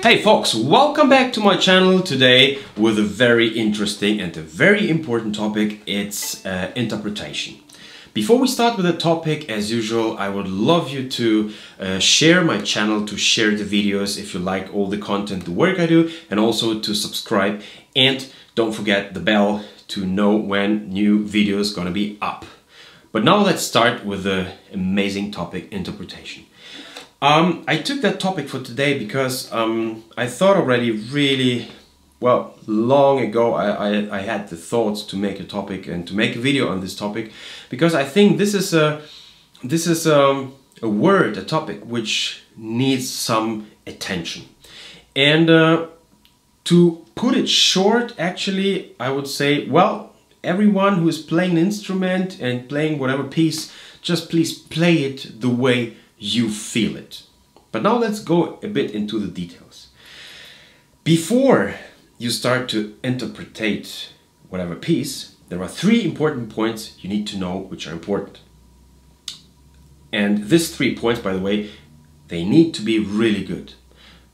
Hey folks, welcome back to my channel today with a very interesting and a very important topic. It's interpretation. Before we start with the topic, as usual, I would love you to share my channel, to share the videos if you like all the content, the work I do, and also to subscribe. And don't forget the bell to know when new videos gonna be up. But now let's start with the amazing topic, interpretation. I took that topic for today because I thought already really, well, long ago I had the thoughts to make a topic and to make a video on this topic, because I think this is a word, a topic which needs some attention. And to put it short, actually, I would say, well, everyone who is playing an instrument and playing whatever piece, just please play it the way you feel it. But now let's go a bit into the details. Before you start to interpretate whatever piece, there are three important points you need to know which are important. And these 3 points, by the way, they need to be really good.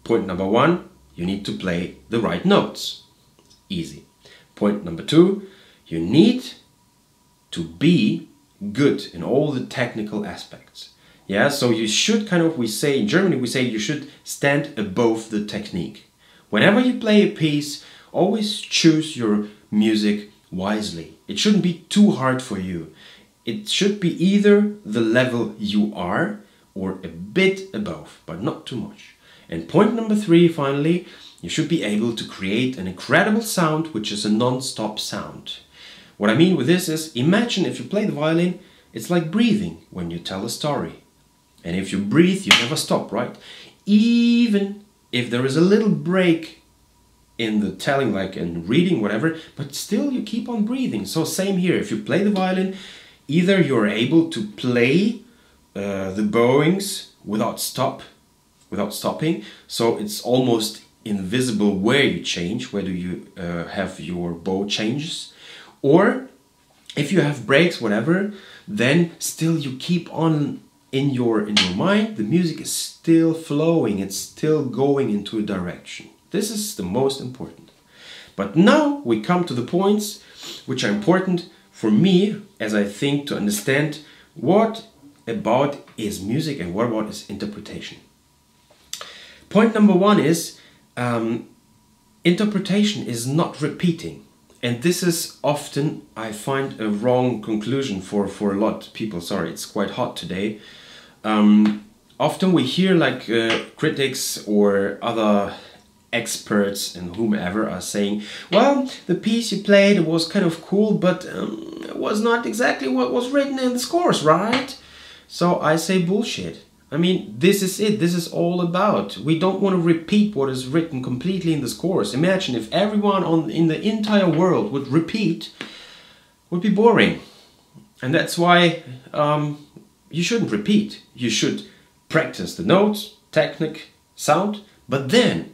Point number 1, you need to play the right notes. Easy. Point number 2, you need to be good in all the technical aspects. Yeah, so you should we say in Germany, we say you should stand above the technique. Whenever you play a piece, always choose your music wisely. It shouldn't be too hard for you. It should be either the level you are or a bit above, but not too much. And point number 3, finally, you should be able to create an incredible sound, which is a non-stop sound. What I mean with this is, imagine if you play the violin, it's like breathing when you tell a story. And if you breathe, you never stop, right? Even if there is a little break in the telling, like in reading, whatever, but still you keep on breathing. So same here, if you play the violin, either you're able to play the bowings without stopping, so it's almost invisible where you change, where do you have your bow changes, or if you have breaks, whatever, then still you keep on in your mind, the music is still flowing, it's still going into a direction. This is the most important. But now we come to the points which are important for me, as I think, to understand what about is music and what about is interpretation. Point number 1 is interpretation is not repeating. And this is often, I find, a wrong conclusion for a lot of people. Sorry, it's quite hot today. Often we hear like critics or other experts and whomever are saying, well, the piece you played was kind of cool, but it was not exactly what was written in the scores, right? So I say bullshit. I mean, this is it. This is all about. We don't want to repeat what is written completely in the scores. Imagine if everyone in the entire world would repeat, would be boring. And that's why you shouldn't repeat. You should practice the notes, technique, sound, but then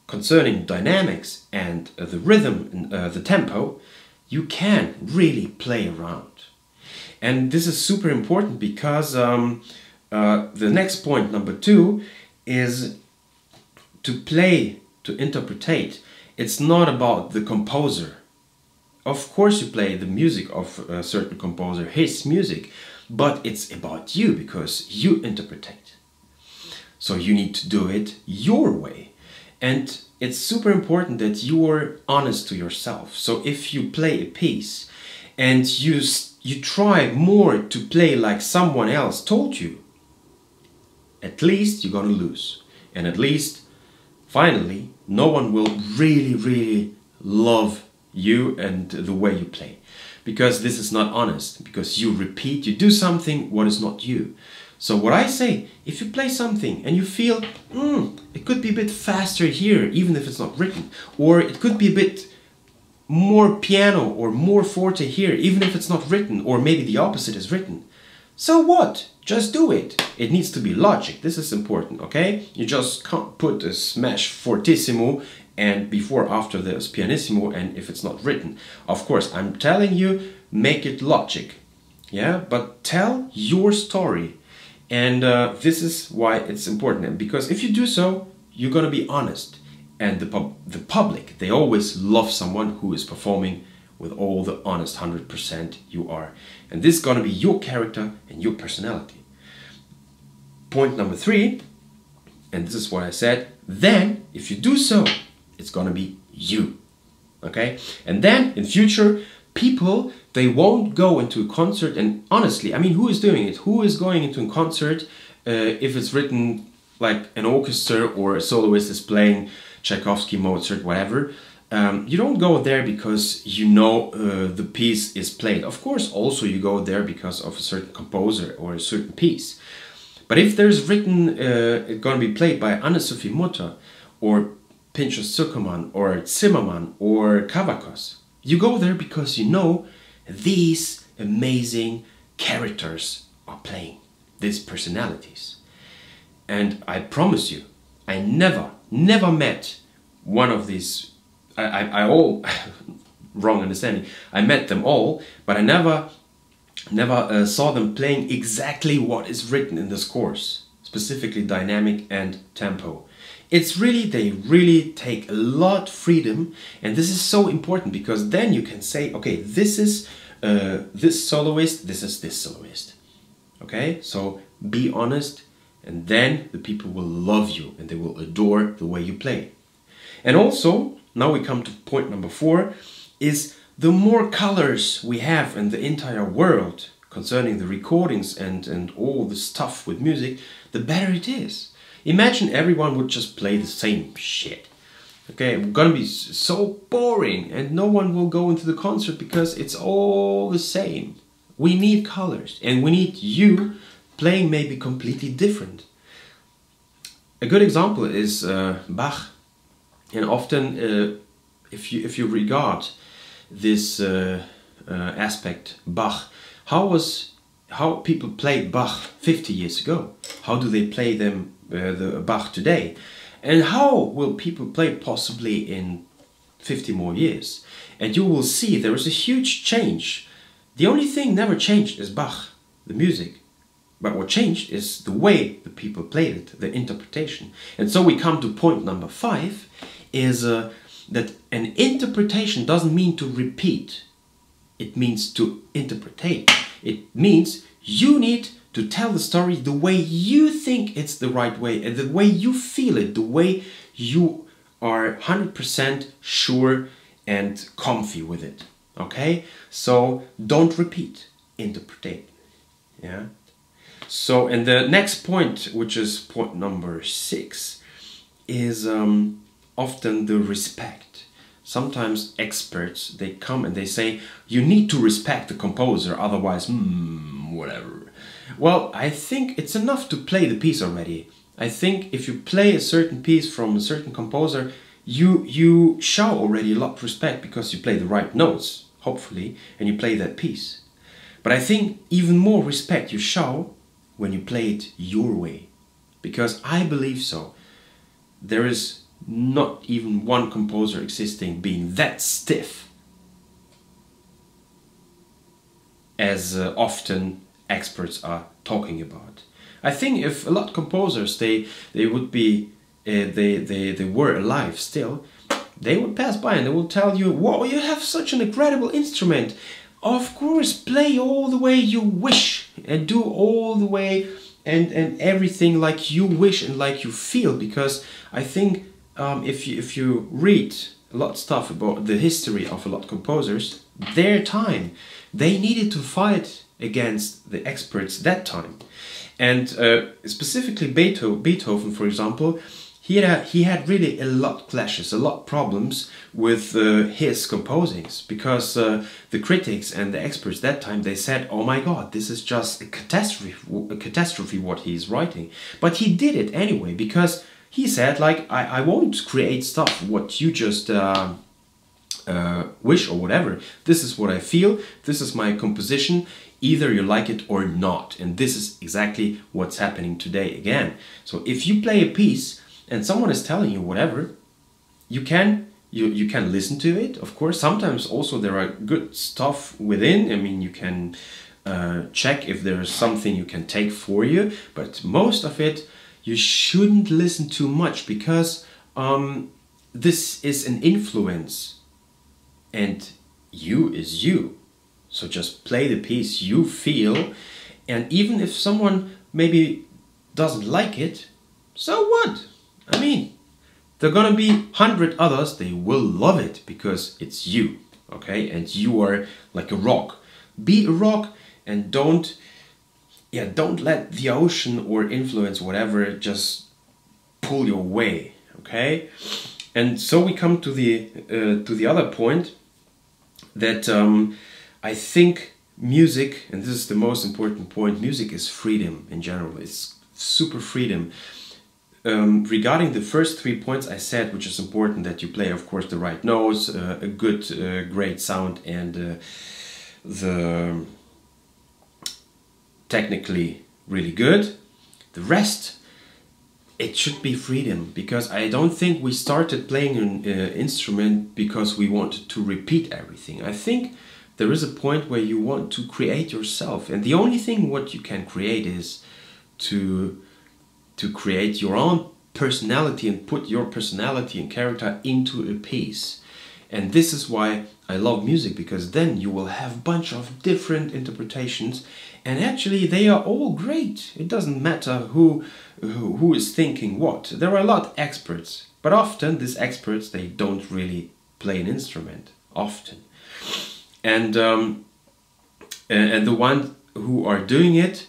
concerning dynamics and the rhythm and the tempo, you can really play around. And this is super important because the next point, number 2, is to play, to interpretate. It's not about the composer. Of course you play the music of a certain composer, his music, but it's about you because you interpretate. So you need to do it your way. And it's super important that you're honest to yourself. So if you play a piece and you try more to play like someone else told you, at least you're gonna lose. And at least, finally, no one will really love you and the way you play. Because this is not honest. Because you repeat, you do something what is not you. So what I say, if you play something and you feel, it could be a bit faster here, even if it's not written. Or it could be a bit more piano or more forte here, even if it's not written. Or maybe the opposite is written. So what? Just do it. It needs to be logic. This is important, okay? You just can't put a smash fortissimo and before after there's pianissimo, and if it's not written. Of course, I'm telling you, make it logic. Yeah, but tell your story. And this is why it's important. Because if you do so, you're gonna be honest. And the public, they always love someone who is performing with all the honest 100% you are. And this is gonna be your character and your personality. Point number 3, and this is what I said, then if you do so, it's gonna be you. Okay? And then in future, people, they won't go into a concert, and honestly, I mean, who is doing it? Who is going into a concert if it's written like an orchestra or a soloist is playing Tchaikovsky, Mozart, whatever? You don't go there because you know the piece is played. Of course, also you go there because of a certain composer or a certain piece. But if there's written, it's going to be played by Anne-Sophie Mutter or Pinchas Zuckerman or Zimmermann or Kavakos, you go there because you know these amazing characters are playing, these personalities. And I promise you, I never met one of these, I all, wrong understanding, I met them all, but I never saw them playing exactly what is written in the scores, specifically dynamic and tempo. It's really, they really take a lot of freedom, and this is so important because then you can say, okay, this is this soloist, this is this soloist. Okay, so be honest, and then the people will love you and they will adore the way you play. And also, now we come to point number 4, is the more colors we have in the entire world concerning the recordings and all the stuff with music, the better it is. Imagine everyone would just play the same shit. Okay, it's gonna be so boring and no one will go into the concert because it's all the same. We need colors and we need you playing maybe completely different. A good example is Bach. And often if you regard this aspect, Bach, how people played Bach 50 years ago, how do they play them the Bach today, and how will people play possibly in 50 more years? And you will see there is a huge change. The only thing never changed is Bach, the music, but what changed is the way the people played it, the interpretation. And so we come to point number 5, is that an interpretation doesn't mean to repeat, it means to interpretate. It means you need to tell the story the way you think it's the right way, and the way you feel it, the way you are 100% sure and comfy with it. Okay? So don't repeat, interpretate. Yeah? So, and the next point, which is point number 6, is often the respect. Sometimes experts, they come and they say, you need to respect the composer, otherwise, whatever. Well, I think it's enough to play the piece already. I think if you play a certain piece from a certain composer, you show already a lot of respect because you play the right notes, hopefully, and you play that piece. But I think even more respect you show when you play it your way. Because I believe so. There is not even one composer existing being that stiff as often experts are talking about. I think if a lot of composers they would be they were alive still, they would pass by and they will tell you, "Whoa, you have such an incredible instrument. Of course, play all the way you wish and do all the way and everything like you wish and like you feel." Because I think if you read a lot of stuff about the history of a lot of composers, their time, they needed to fight against the experts that time. And specifically Beethoven, for example, he had really a lot of clashes, a lot of problems with his composings, because the critics and the experts that time, they said, "Oh my God, this is just a catastrophe what he's writing." But he did it anyway, because he said, like, I won't create stuff what you just wish or whatever. This is what I feel, this is my composition, either you like it or not. And this is exactly what's happening today again. So if you play a piece and someone is telling you whatever, you can listen to it, of course. Sometimes also there are good stuff within. I mean, you can check if there is something you can take for you, but most of it you shouldn't listen too much, because this is an influence and you is you. So just play the piece you feel, and even if someone maybe doesn't like it, so what? I mean, there are gonna be 100 others, they will love it because it's you, okay? And you are like a rock. Be a rock, and don't let the ocean or influence, whatever, just pull you away, okay? And so we come to the other point, that I think music, and this is the most important point, music is freedom in general. It's super freedom. Regarding the first 3 points I said, which is important, that you play, of course, the right notes, a good, great sound, and the technically really good. The rest, it should be freedom, because I don't think we started playing an instrument because we wanted to repeat everything. I think there is a point where you want to create yourself, and the only thing what you can create is to create your own personality and put your personality and character into a piece. And this is why I love music, because then you will have a bunch of different interpretations, and actually they are all great. It doesn't matter who is thinking what. There are a lot of experts, but often these experts, they don't really play an instrument, often. And the ones who are doing it,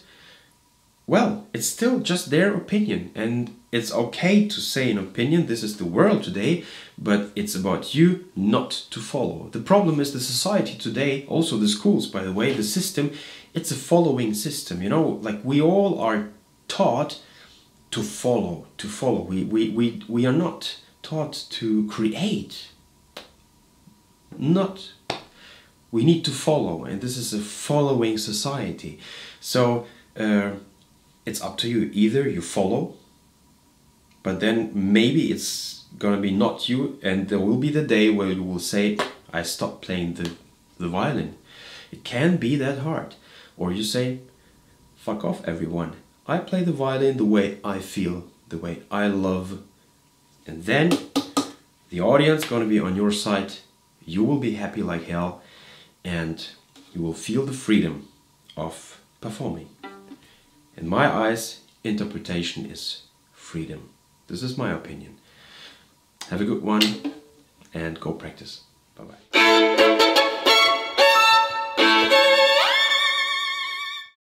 well, it's still just their opinion, and it's okay to say an opinion. This is the world today, but it's about you not to follow. The problem is the society today, also the schools, by the way, the system, it's a following system, you know, like we all are taught to follow. We are not taught to create. We need to follow, and this is a following society. So it's up to you. Either you follow, but then maybe it's gonna be not you, and there will be the day where you will say, I stopped playing the violin. It can be that hard. Or you say, fuck off everyone. I play the violin the way I feel, the way I love. And then the audience gonna be on your side. You will be happy like hell, and you will feel the freedom of performing. In my eyes, interpretation is freedom. This is my opinion. Have a good one, and go practice. Bye-bye.